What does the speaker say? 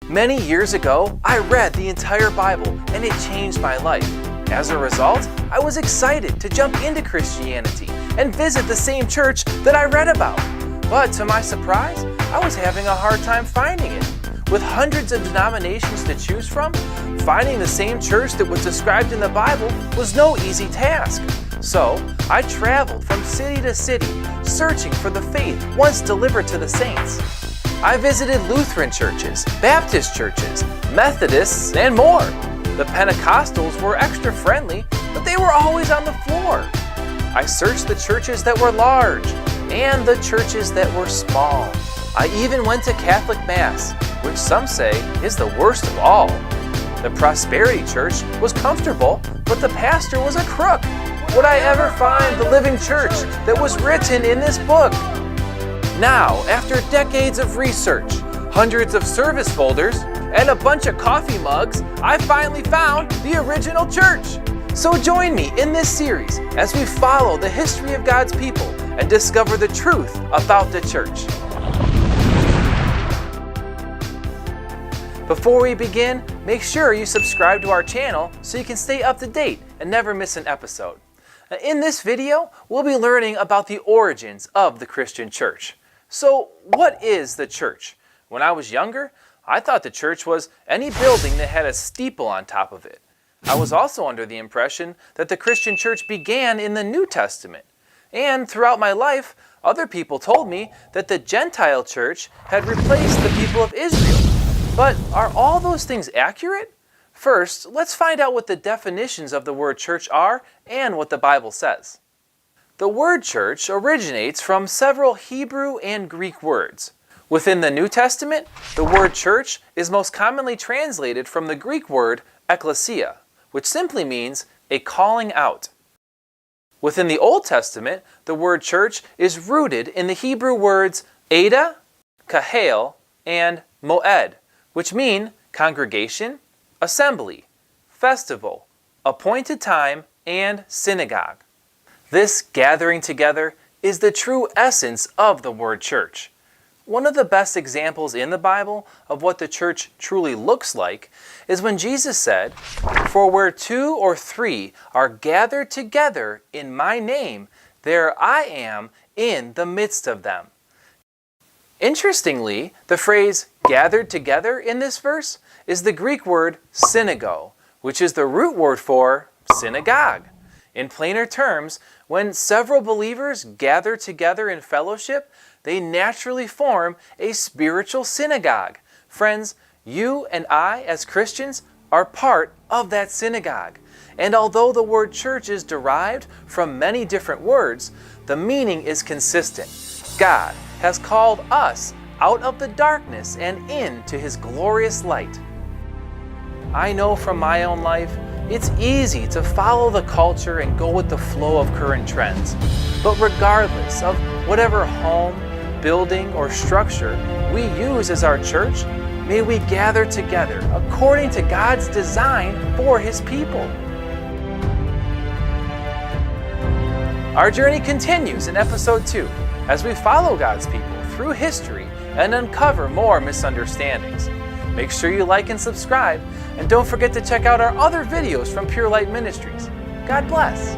Many years ago, I read the entire Bible and it changed my life. As a result, I was excited to jump into Christianity and visit the same church that I read about. But to my surprise, I was having a hard time finding it. With hundreds of denominations to choose from, finding the same church that was described in the Bible was no easy task. So, I traveled from city to city, searching for the faith once delivered to the saints. I visited Lutheran churches, Baptist churches, Methodists, and more. The Pentecostals were extra friendly, but they were always on the floor. I searched the churches that were large and the churches that were small. I even went to Catholic Mass, which some say is the worst of all. The Prosperity Church was comfortable, but the pastor was a crook. Would I ever find the living church that was written in this book? Now, after decades of research, hundreds of service folders, and a bunch of coffee mugs, I finally found the original church. So join me in this series as we follow the history of God's people and discover the truth about the church. Before we begin, make sure you subscribe to our channel so you can stay up to date and never miss an episode. In this video, we'll be learning about the origins of the Christian church. So, what is the church? When I was younger, I thought the church was any building that had a steeple on top of it. I was also under the impression that the Christian church began in the New Testament. And throughout my life, other people told me that the Gentile church had replaced the people of Israel. But are all those things accurate? First, let's find out what the definitions of the word church are and what the Bible says. The word church originates from several Hebrew and Greek words. Within the New Testament, the word church is most commonly translated from the Greek word ekklesia, which simply means a calling out. Within the Old Testament, the word church is rooted in the Hebrew words Ada, Kahal, and Moed, which mean congregation, assembly, festival, appointed time, and synagogue. This gathering together is the true essence of the word church. One of the best examples in the Bible of what the church truly looks like is when Jesus said, "For where 2 or 3 are gathered together in my name, there I am in the midst of them." Interestingly, the phrase gathered together in this verse is the Greek word synago, which is the root word for synagogue. In plainer terms, when several believers gather together in fellowship, they naturally form a spiritual synagogue. Friends, you and I as Christians are part of that synagogue. And although the word church is derived from many different words, the meaning is consistent. God has called us out of the darkness and into His glorious light. I know from my own life, it's easy to follow the culture and go with the flow of current trends. But regardless of whatever home, building, or structure we use as our church, may we gather together according to God's design for His people. Our journey continues in episode 2 as we follow God's people through history and uncover more misunderstandings. Make sure you like and subscribe, and don't forget to check out our other videos from Pure Light Ministries. God bless.